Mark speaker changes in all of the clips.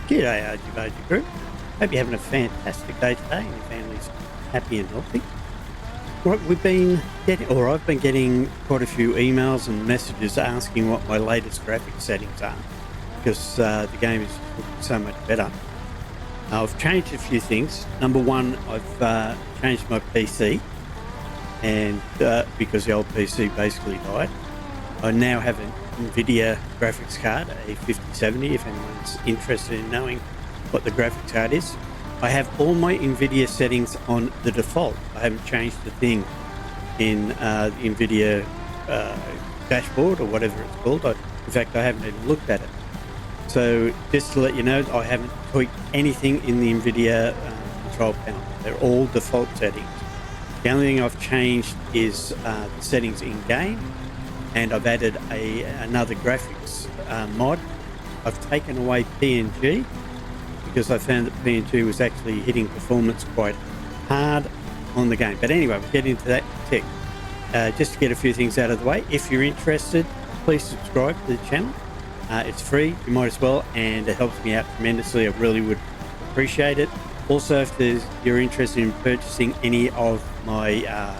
Speaker 1: G'day, RGBG Group. Hope you're having a fantastic day today and your family's happy and healthy. Right, I've been getting quite a few emails and messages asking what my latest graphics settings are because the game is looking so much better. I've changed a few things. Number one, I've changed my PC, and because the old PC basically died, I now have an NVIDIA graphics card, a 5070, if anyone's interested in knowing what the graphics card is. I have all my NVIDIA settings on the default. I haven't changed a thing in the NVIDIA dashboard or whatever it's called. In fact, I haven't even looked at it. So just to let you know, I haven't tweaked anything in the NVIDIA control panel. They're all default settings. The only thing I've changed is the settings in game, and I've added another graphics mod. I've taken away PNG because I found that PNG was actually hitting performance quite hard on the game. But anyway, we'll get into that in a sec. Just to get a few things out of the way, if you're interested, please subscribe to the channel. It's free, you might as well, and it helps me out tremendously. I really would appreciate it. Also, if you're interested in purchasing any of my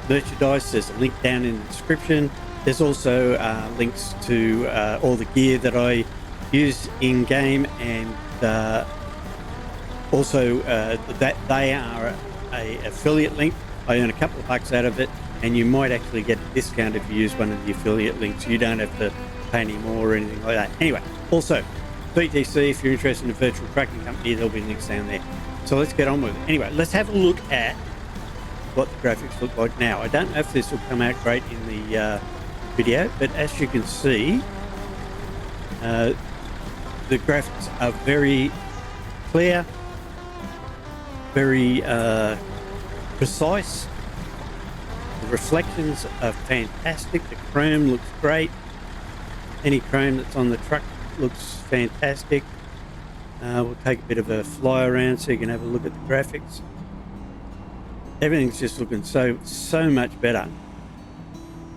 Speaker 1: merchandise, there's a link down in the description. There's also links to all the gear that I use in game, and also that they are a affiliate link. I earn a couple of bucks out of it, and you might actually get a discount if you use one of the affiliate links. You don't have to pay any more or anything like that. Anyway, also VTC, if you're interested in a virtual trucking company, there'll be links down there. So let's get on with it. Anyway, let's have a look at what the graphics look like now. I don't know if this will come out great in the video, but as you can see, the graphics are very clear, very precise. The reflections are fantastic. The chrome looks great. Any chrome that's on the truck looks fantastic. We'll take a bit of a fly around so you can have a look at the graphics. Everything's just looking so much better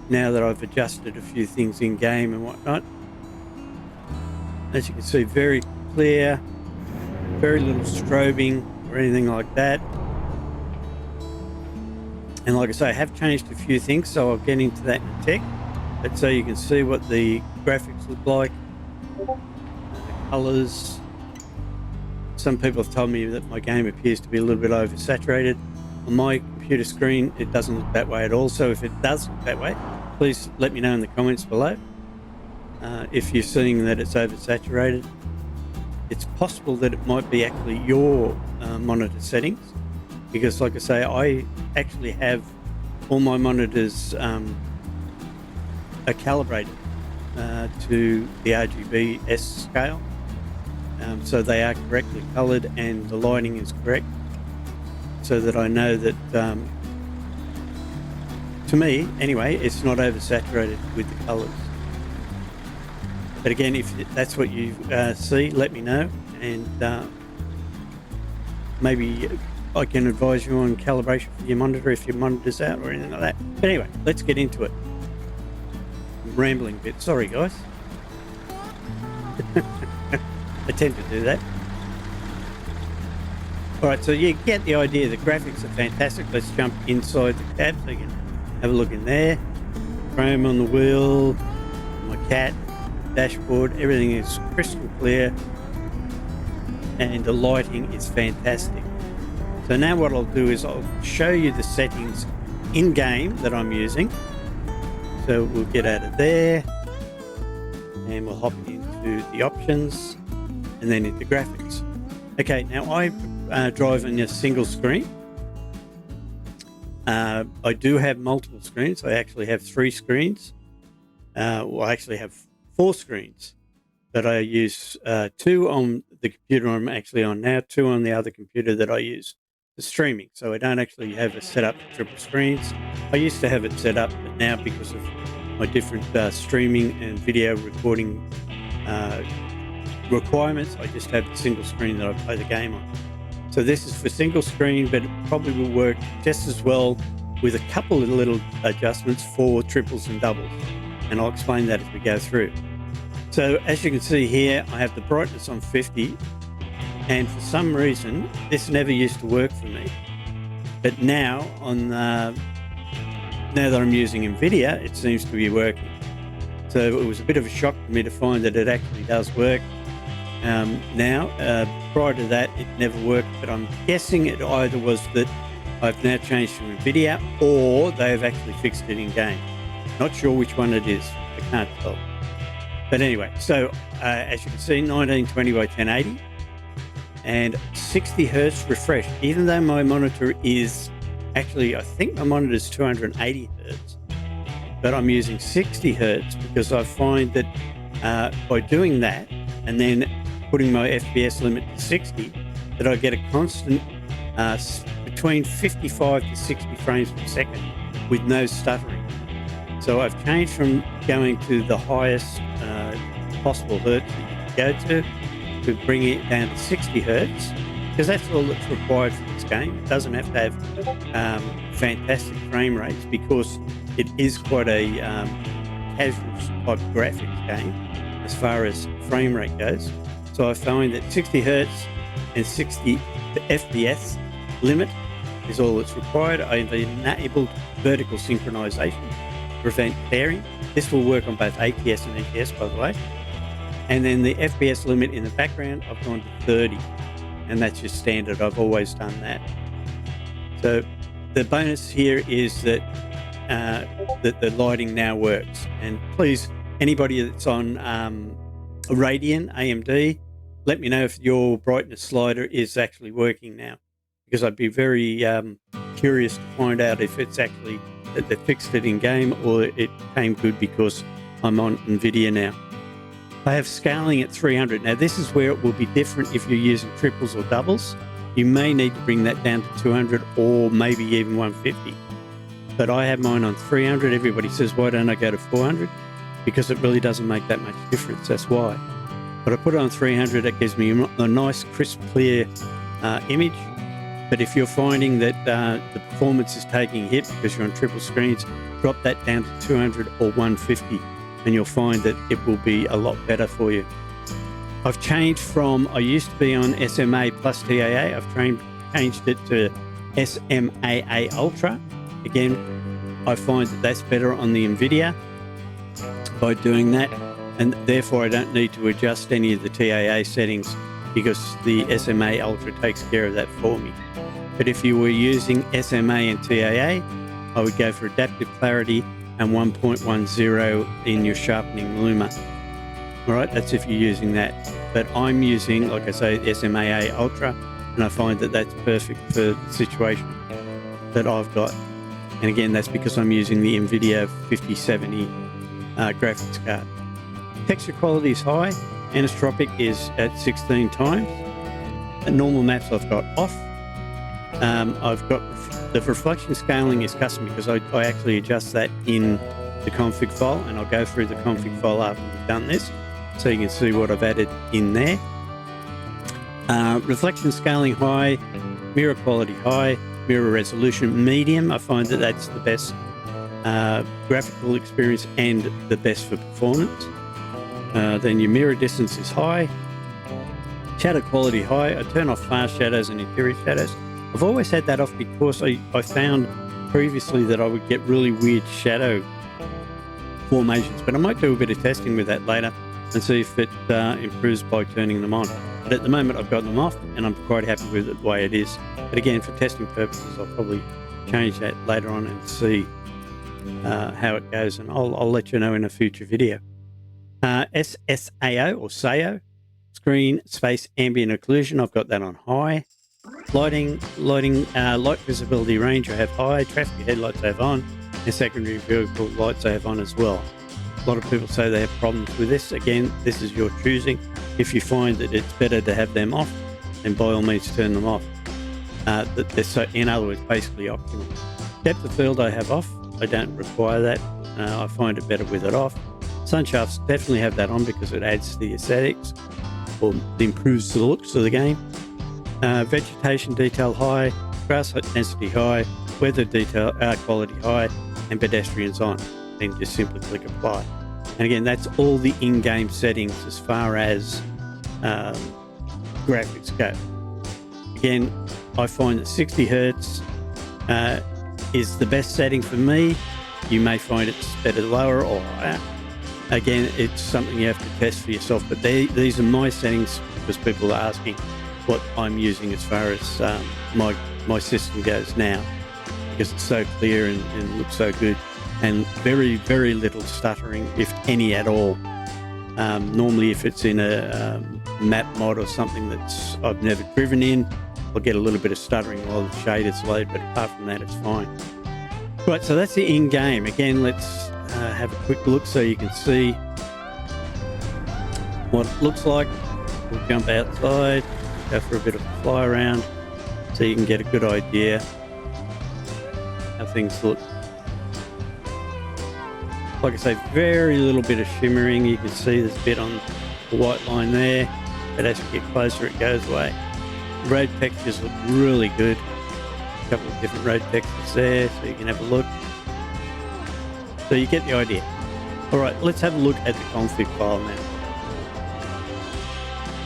Speaker 1: now that I've adjusted a few things in game and whatnot. As you can see, very clear, very little strobing or anything like that. And like I say, I have changed a few things, so I'll get into that in a sec. But so you can see what the graphics look like, the colors. Some people have told me that my game appears to be a little bit oversaturated. On my computer screen, it doesn't look that way at all. So if it does look that way, please let me know in the comments below. If you're seeing that it's oversaturated, it's possible that it might be actually your monitor settings, because like I say, I actually have all my monitors are calibrated to the RGB scale, so they are correctly colored and the lighting is correct, so that I know that to me anyway, it's not oversaturated with the colors. But again, if that's what you see, let me know, and maybe I can advise you on calibration for your monitor if your monitor's out or anything like that. But anyway, let's get into it. I'm rambling a bit, sorry guys. I tend to do that. Alright, so you get the idea. The graphics are fantastic. Let's jump inside the cab so you can have a look in there. Chrome on the wheel, my cat, dashboard, everything is crystal clear, and the lighting is fantastic. So now what I'll do is I'll show you the settings in game that I'm using. So we'll get out of there and we'll hop into the options and then into graphics. Okay, now I drive on a single screen. I do have multiple screens. I actually have 3 screens. Well, I actually have 4 screens, but I use 2 on the computer I'm actually on now, 2 on the other computer that I use for streaming. So I don't actually have it set up for triple screens. I used to have it set up, but now because of my different streaming and video recording requirements, I just have a single screen that I play the game on. So this is for single screen, but it probably will work just as well with a couple of little adjustments for triples and doubles, and I'll explain that as we go through. So as you can see here, I have the brightness on 50, and for some reason, this never used to work for me. But now, now that I'm using NVIDIA, it seems to be working. So it was a bit of a shock for me to find that it actually does work now. Prior to that, it never worked, but I'm guessing it either was that I've now changed to NVIDIA or they've actually fixed it in game. Not sure which one it is. I can't tell. But anyway, so as you can see, 1920 by 1080 and 60 hertz refresh. Even though my monitor is actually, I think my monitor is 280 hertz, but I'm using 60 hertz because I find that by doing that and then putting my FPS limit to 60, that I get a constant between 55 to 60 frames per second with no stuttering. So I've changed from going to the highest possible hertz that you can go to bring it down to 60 hertz, because that's all that's required for this game. It doesn't have to have fantastic frame rates because it is quite a casual type graphics game as far as frame rate goes. So I find that 60 hertz and 60 FPS limit is all that's required. I've enabled vertical synchronization to prevent tearing. This will work on both ATS and ETS, by the way. And then the FPS limit in the background, I've gone to 30, and that's just standard. I've always done that. So the bonus here is that that the lighting now works. And please, anybody that's on Radeon, AMD, let me know if your brightness slider is actually working now, because I'd be very curious to find out if it's actually that they fixed it in game or it came good because I'm on NVIDIA now. I have scaling at 300. Now this is where it will be different if you're using triples or doubles. You may need to bring that down to 200 or maybe even 150. But I have mine on 300. Everybody says, why don't I go to 400? Because it really doesn't make that much difference. That's why. But I put it on 300. It gives me a nice, crisp, clear image. But if you're finding that the performance is taking a hit because you're on triple screens, drop that down to 200 or 150, and you'll find that it will be a lot better for you. I've changed from, I used to be on SMA plus TAA. I've changed it to SMAA Ultra. Again, I find that that's better on the NVIDIA by doing that, and therefore I don't need to adjust any of the TAA settings because the SMA Ultra takes care of that for me. But if you were using SMA and TAA, I would go for adaptive clarity and 1.10 in your sharpening luma. All right, that's if you're using that. But I'm using, like I say, SMAA Ultra, and I find that that's perfect for the situation that I've got. And again, that's because I'm using the NVIDIA 5070 graphics card. Texture quality is high. Anisotropic is at 16 times. And normal maps I've got off. I've got the reflection scaling is custom because I actually adjust that in the config file, and I'll go through the config file after we've done this so you can see what I've added in there. Reflection scaling high, mirror quality high, mirror resolution medium. I find that that's the best graphical experience and the best for performance. Then your mirror distance is high. Shadow quality high. I turn off fast shadows and interior shadows. I've always had that off because I found previously that I would get really weird shadow formations, but I might do a bit of testing with that later and see if it improves by turning them on. But at the moment I've got them off and I'm quite happy with it the way it is. But again, for testing purposes, I'll probably change that later on and see how it goes, and I'll let you know in a future video. SSAO or SAO, screen space ambient occlusion, I've got that on high. Light visibility range I have high. Traffic headlights I have on, and secondary vehicle lights I have on as well. A lot of people say they have problems with this. Again, this is your choosing. If you find that it's better to have them off, then by all means turn them off. In other words, basically optional. Depth of field I have off. I don't require that. I find it better with it off. Sun shafts definitely have that on because it adds to the aesthetics or improves the looks of the game. Vegetation detail high, grass density high, weather detail quality high, and pedestrians on. Then just simply click apply. And again, that's all the in-game settings as far as graphics go. Again, I find that 60 hertz is the best setting for me. You may find it's better lower or higher. Again, it's something you have to test for yourself, but these are my settings because people are asking what I'm using as far as my system goes now, because it's so clear and looks so good, and very, very little stuttering, if any at all. Normally, if it's in a map mod or something that's I've never driven in, I'll get a little bit of stuttering while the shaders load, but apart from that, it's fine. Right, so that's the in-game. Again, let's have a quick look so you can see what it looks like. We'll jump outside, go for a bit of a fly around, so you can get a good idea how things look. Like I say, very little bit of shimmering. You can see there's a bit on the white line there, but as you get closer, it goes away. Road textures look really good. A couple of different road textures there, so you can have a look. So you get the idea. All right, let's have a look at the config file now.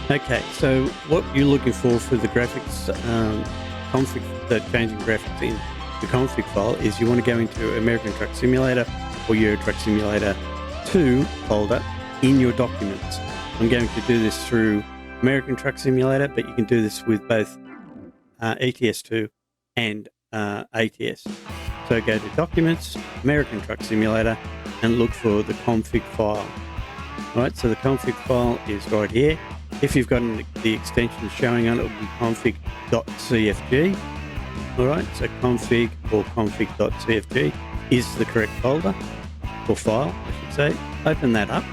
Speaker 1: Okay, so what you're looking for the graphics config, the changing graphics in the config file is you want to go into American Truck Simulator or Euro Truck Simulator 2 folder in your documents. I'm going to do this through American Truck Simulator, but you can do this with both ETS2 and ATS. So go to Documents, American Truck Simulator, and look for the config file. All right, so the config file is right here. If you've got the extension showing on it, it will be config.cfg. All right, so config or config.cfg is the correct folder, or file, I should say. Open that up.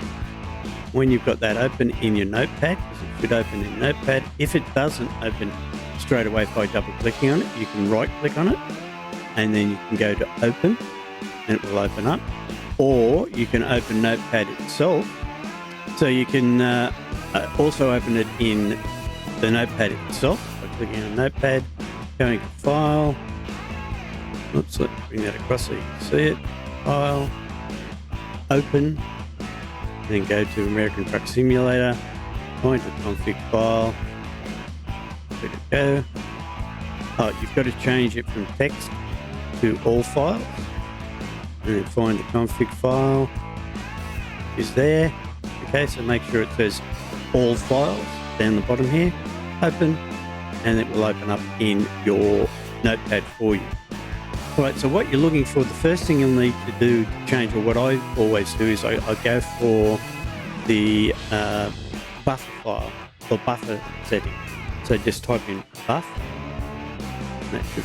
Speaker 1: When you've got that open in your notepad, because it should open in notepad. If it doesn't open straight away by double clicking on it, you can right click on it and then you can go to open and it will open up, or you can open notepad itself. So you can also open it in the notepad itself by clicking on notepad, going to file. Oops, let me bring that across so you can see it. File, open, then go to American Truck Simulator, find the config file, let it go. Oh, you've got to change it from text to all files, and then find the config file is there. Okay, so make sure it says all files down the bottom here, open, and it will open up in your notepad for you. All right, so what you're looking for, the first thing you'll need to do to change, or what I always do, is I go for the buffer file, or buffer setting. So just type in buff, and that should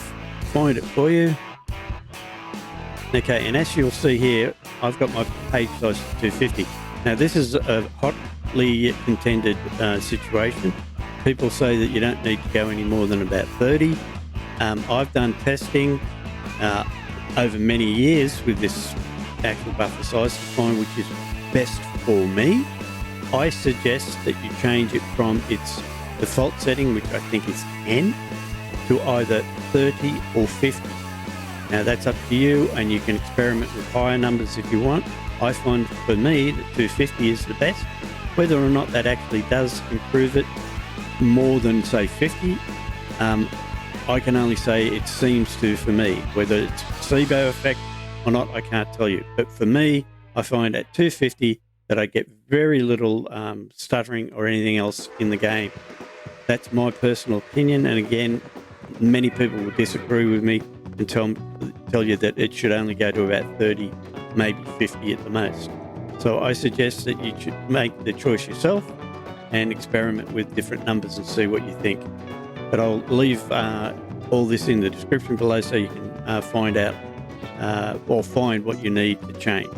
Speaker 1: find it for you. Okay, and as you'll see here, I've got my page size to 250. Now this is a hotly contended situation. People say that you don't need to go any more than about 30. I've done testing over many years with this actual buffer size to find which is best for me. I suggest that you change it from its default setting, which I think is 10, to either 30 or 50. Now that's up to you, and you can experiment with higher numbers if you want. I find for me that 250 is the best. Whether or not that actually does improve it more than say 50, I can only say it seems to for me. Whether it's placebo effect or not, I can't tell you. But for me, I find at 250 that I get very little stuttering or anything else in the game. That's my personal opinion, and again, many people will disagree with me and tell you that it should only go to about 30, maybe 50 at the most. So I suggest that you should make the choice yourself and experiment with different numbers and see what you think. But I'll leave all this in the description below so you can find out or find what you need to change.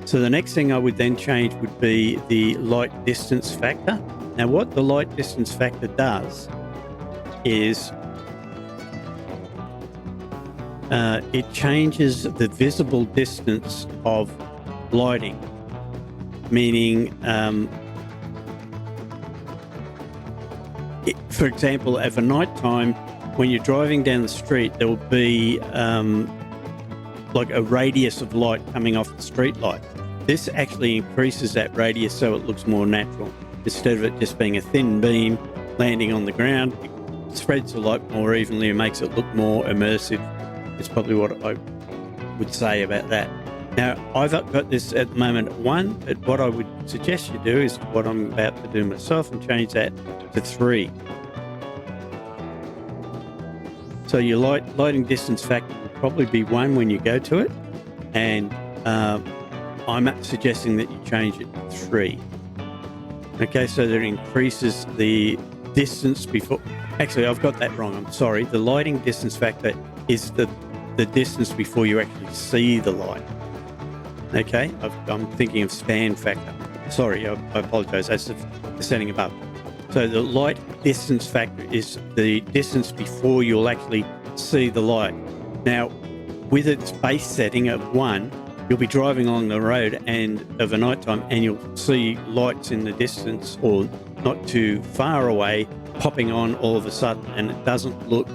Speaker 1: So the next thing I would then change would be the light distance factor. Now what the light distance factor does is it changes the visible distance of lighting, meaning for example, at night time, when you're driving down the street, there will be like a radius of light coming off the street light. This actually increases that radius so it looks more natural. Instead of it just being a thin beam landing on the ground, it spreads the light more evenly and makes it look more immersive. It's probably what I would say about that. Now, I've got this at the moment at 1, but what I would suggest you do is what I'm about to do myself and change that to 3. So your lighting distance factor will probably be 1 when you go to it, and I'm suggesting that you change it to 3. Okay, so that it increases the distance before... Actually, I've got that wrong. I'm sorry. The lighting distance factor is the distance before you actually see the light. Okay, I'm thinking of span factor. Sorry, I apologize. That's the setting above. So the light distance factor is the distance before you'll actually see the light. Now, with its base setting of 1, you'll be driving along the road and of a nighttime, and you'll see lights in the distance or not too far away popping on all of a sudden, and it doesn't look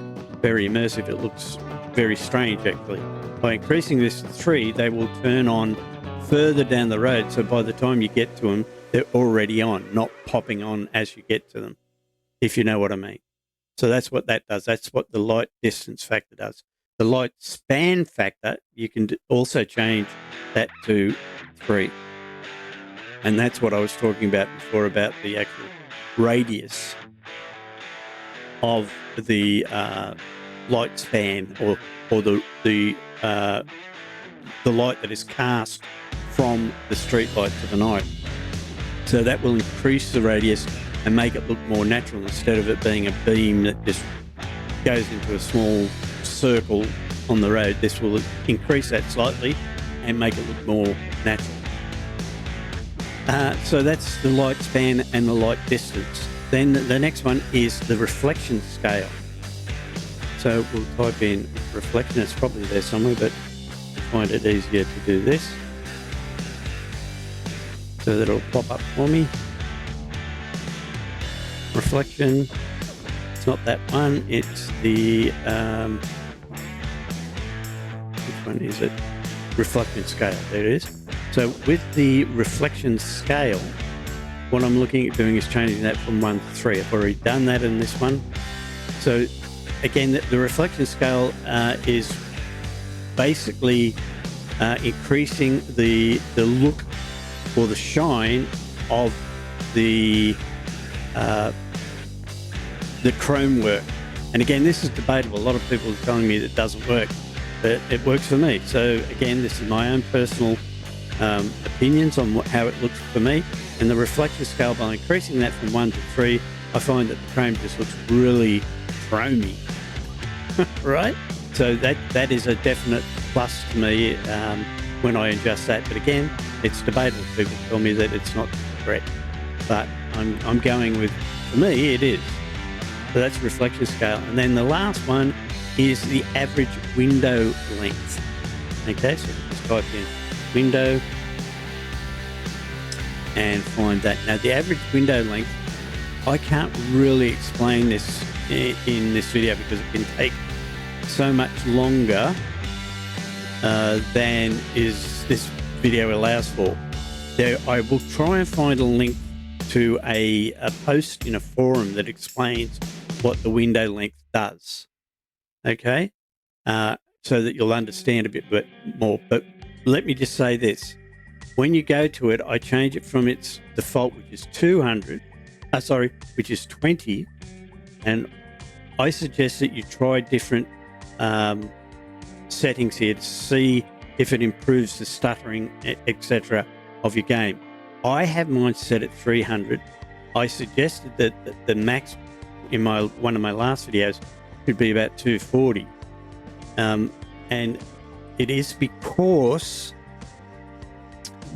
Speaker 1: very immersive. It looks very strange, actually. By increasing this to 3, they will turn on further down the road, so by the time you get to them, they're already on, not popping on as you get to them, if you know what I mean. So that's what that does. That's what the light distance factor does. The light span factor, you can also change that to 3. And that's what I was talking about before, about the actual radius of the light span, or the light that is cast from the street light to the night. So that will increase the radius and make it look more natural, instead of it being a beam that just goes into a small circle on the road. This will increase that slightly and make it look more natural. So that's the light span and the light distance. Then the next one is the reflection scale. So we'll type in reflection. It's probably there somewhere, but I find it easier to do this. So that'll pop up for me. Reflection. It's not that one. It's the which one is it? Reflection scale. There it is. So with the reflection scale, what I'm looking at doing is changing that from 1 to 3. I've already done that in this one. So again, the reflection scale is basically increasing the look or the shine of the chrome work. And again, this is debatable. A lot of people are telling me that it doesn't work, but it works for me. So again, this is my own personal opinions on how it looks for me. And the reflection scale, by increasing that from 1 to 3, I find that the chrome just looks really chromy, right? So that is a definite plus to me when I adjust that. But again, it's debatable. People tell me that it's not correct, but I'm going with, for me, it is. So that's reflection scale. And then the last one is the average window length. Okay, so just type in window and find that. Now, the average window length, I can't really explain this in this video because it can take so much longer than is this video allows for. There, I will try and find a link to a post in a forum that explains what the window length does. Okay, so that you'll understand a bit more. But let me just say this. When you go to it, I change it from its default, which is 200, which is 20. And I suggest that you try different settings here to see if it improves the stuttering, etc. of your game. I have mine set at 300. I suggested that the max in one of my last videos could be about 240. And it is because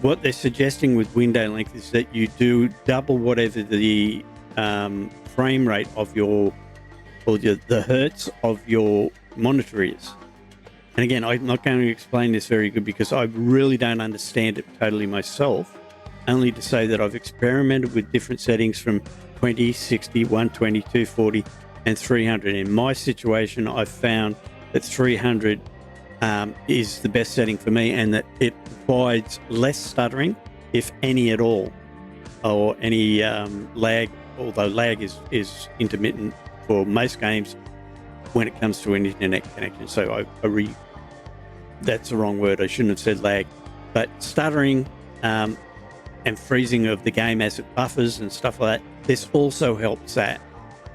Speaker 1: what they're suggesting with window length is that you do double whatever the frame rate of the hertz of your monitor is. And again, I'm not going to explain this very good because I really don't understand it totally myself, only to say that I've experimented with different settings from 20, 60, 120, 240 and 300. In my situation, I've found that 300 is the best setting for me, and that it provides less stuttering, if any at all, or any lag, although lag is intermittent for most games when it comes to an internet connection. So that's the wrong word. I shouldn't have said lag. But stuttering and freezing of the game as it buffers and stuff like that, this also helps that.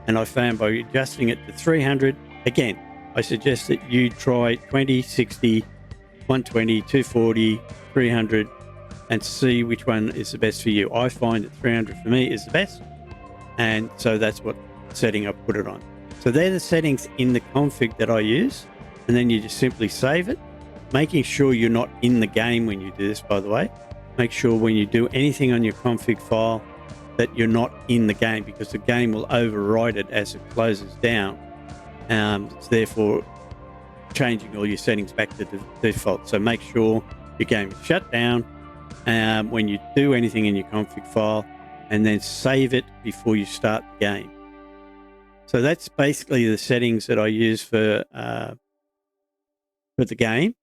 Speaker 1: And I found by adjusting it to 300, again, I suggest that you try 20, 60, 120, 240, 300, and see which one is the best for you. I find that 300 for me is the best, and so that's what setting I put it on. So they're the settings in the config that I use, and then you just simply save it, making sure you're not in the game when you do this, by the way. Make sure when you do anything on your config file that you're not in the game, because the game will override it as it closes down. It's therefore changing all your settings back to the default. So make sure your game is shut down when you do anything in your config file, and then save it before you start the game. So that's basically the settings that I use for the game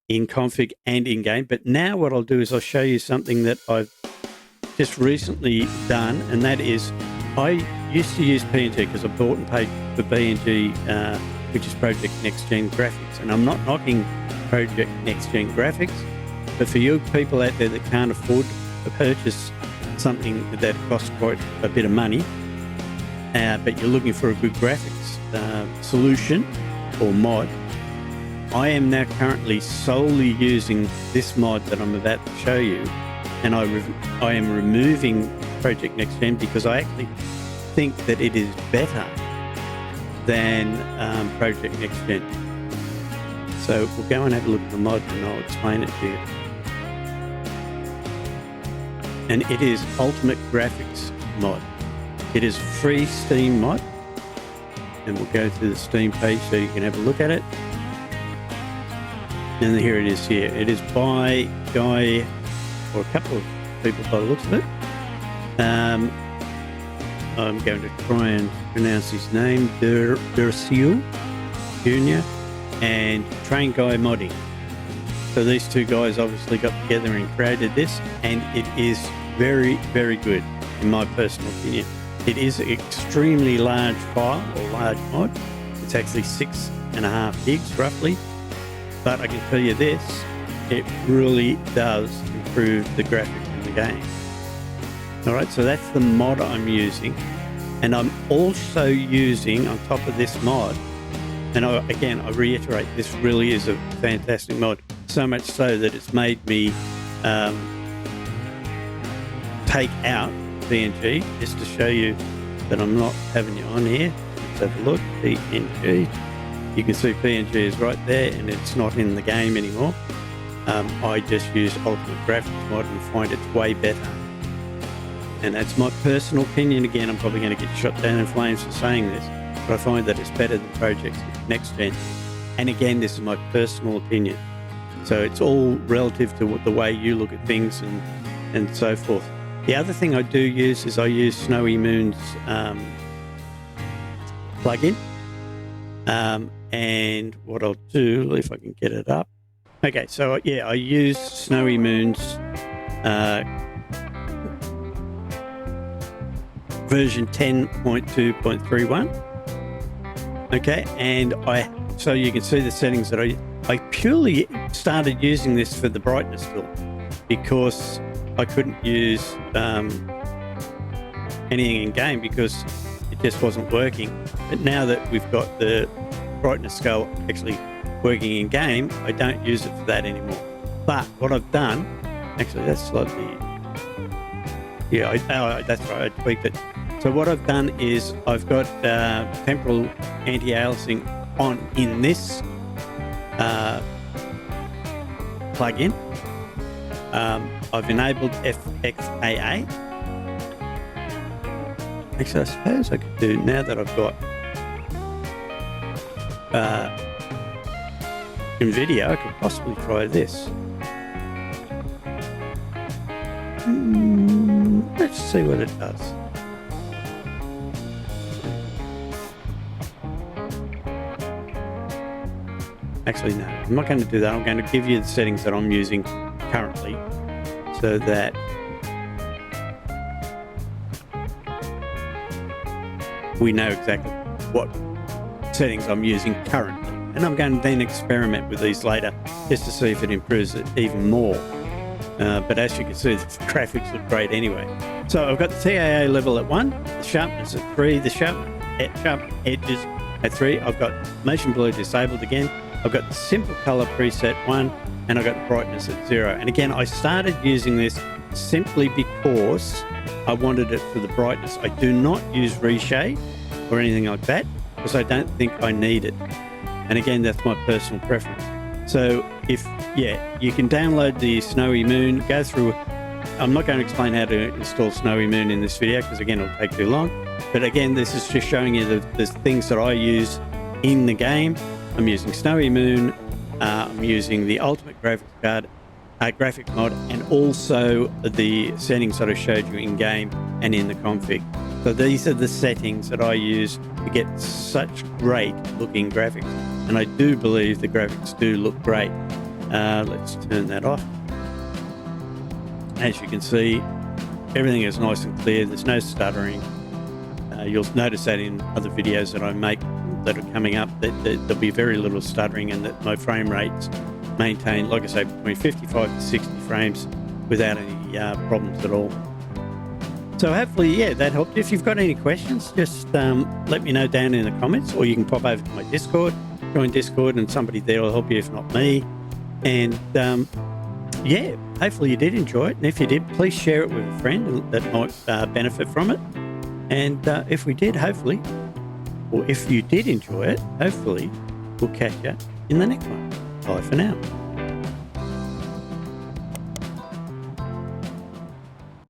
Speaker 1: in config and in game. But now what I'll do is I'll show you something that I've just recently done, and that is I used to use PNG because I bought and paid for PNG, which is Project Next Gen Graphics. And I'm not knocking Project Next Gen Graphics, but for you people out there that can't afford to purchase something that costs quite a bit of money, but you're looking for a good graphics solution or mod, I am now currently solely using this mod that I'm about to show you, and I am removing Project Next Gen because I actually think that it is better than Project Next Gen. So we'll go and have a look at the mod and I'll explain it to you. And it is Ultimate Graphics mod. It is a free Steam mod, and we'll go to the Steam page so you can have a look at it. And here it is here. It is by a guy, or a couple of people by the looks of it. I'm going to try and pronounce his name, Dersiu Jr. and Train Guy Modding. So these two guys obviously got together and created this, and it is very, very good in my personal opinion. It is an extremely large file or large mod. It's actually 6.5 gigs roughly. But I can tell you this, it really does improve the graphics in the game. All right, so that's the mod I'm using. And I'm also using, on top of this mod, and I reiterate, this really is a fantastic mod. So much so that it's made me take out PNG, just to show you that I'm not having you on here. Let's have a look, PNG. You can see PNG is right there, and it's not in the game anymore. I just use Ultimate Graphics mod and find it's way better. And that's my personal opinion. Again, I'm probably going to get shot down in flames for saying this, but I find that it's better than Project Next Gen. And again, this is my personal opinion. So it's all relative to the way you look at things and so forth. The other thing I do use is I use Snowy Moon's plugin. And what I'll do, if I can get it up. Okay, so yeah, I use Snowy Moon's version 10.2.31. Okay, and so you can see the settings that I purely started using this for the brightness tool because I couldn't use anything in game because it just wasn't working. But now that we've got the brightness scale actually working in game, I don't use it for that anymore. But what I've done, actually that's slightly, yeah, that's right, I tweaked it. So what I've done is I've got temporal anti-aliasing on in this plugin. I've enabled FXAA. Actually, I suppose I could do, now that I've got NVIDIA, I could possibly try this. Let's see what it does. Actually, no, I'm not going to do that. I'm going to give you the settings that I'm using currently so that we know exactly what settings I'm using currently. And I'm going to then experiment with these later just to see if it improves it even more. But as you can see, the graphics look great anyway. So I've got the TAA level at 1, the sharpness at 3, the sharp edges at 3. I've got motion blur disabled again. I've got the simple color preset 1, and I've got the brightness at 0. And again, I started using this simply because I wanted it for the brightness. I do not use reshade or anything like that because I don't think I need it. And again, that's my personal preference. So you can download the Snowy Moon, go through. I'm not going to explain how to install Snowy Moon in this video because again, it'll take too long. But again, this is just showing you the things that I use in the game. I'm using Snowy Moon. I'm using the Ultimate Graphics Card, graphic mod, and also the settings that I showed you in game and in the config. So these are the settings that I use to get such great looking graphics. And I do believe the graphics do look great. Let's turn that off. As you can see, everything is nice and clear. There's no stuttering. You'll notice that in other videos that I make that are coming up, that there'll be very little stuttering and that my frame rates maintain, like I say, between 55 to 60 frames without any problems at all. So hopefully, that helped you. If you've got any questions, just let me know down in the comments, or you can pop over to my Discord, join Discord, and somebody there will help you, if not me. And hopefully you did enjoy it. And if you did, please share it with a friend that might benefit from it. And if we did, hopefully, or if you did enjoy it, hopefully we'll catch you in the next one. Bye for now.